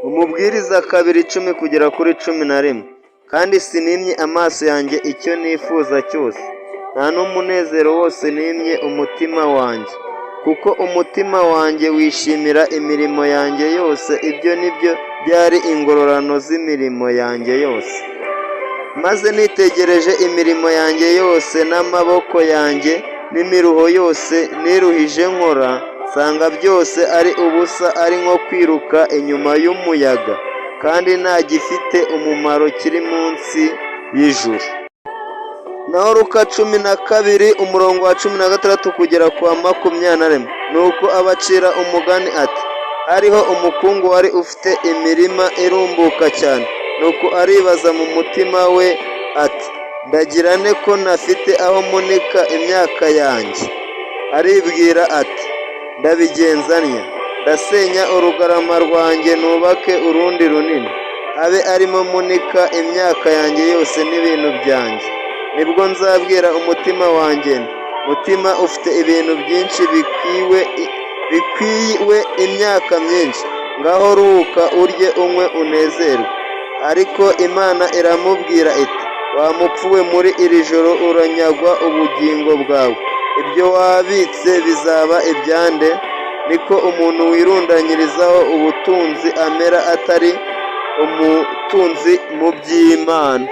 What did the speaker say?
Umubwiriza 2:10-11. Kandi sinimye amaso yanjye icyo nifuza cyose, nta n'umunezero wose nimye umutima wanjye, kuko umutima wanjye wishimira imirimo yanjye yose, ibyo ni byo byari ingororano z'imirimo yanjye yose. Maze nitegereje imirimo yanjye yose n'amaboko yanjye n'imiruho yose niruhije nkora, nsanga byose ari ubusa, ari nko kwiruka inyuma y'umuyaga, kandi nta gifite umumaro kiri munsi y'ijuru. Naho Luka 12:16-21. Nuko abacira umugani ati, hariho umukungu wari ufite imirima irumbuka cyane, nuko aribaza mu mutima we ati, ndagira nte ko ntafite aho munika imyaka yanjye? Aribwira ati, ndabigenza ntya, ndasenya urugarama rwanjye nubake urundi runini, abe arimo munika imyaka yanjye yose n'ibintu byanjye. Nibwo nzabwira umutima wanjye nti, mutima ufite ibintu byinshi bikwiwe imyaka myinshi, ngaho ruhuka urye unywe unezerwe. Ariko Imana iramubwira iti, wa mupfu we, muri iri joro uranyagwa ubugingo bwawe. Ibyo wabitse bizaba ibyande? Niko umuntu wirundanyirizaho ubutunzi amera, atari umutunzi mu by'Imana.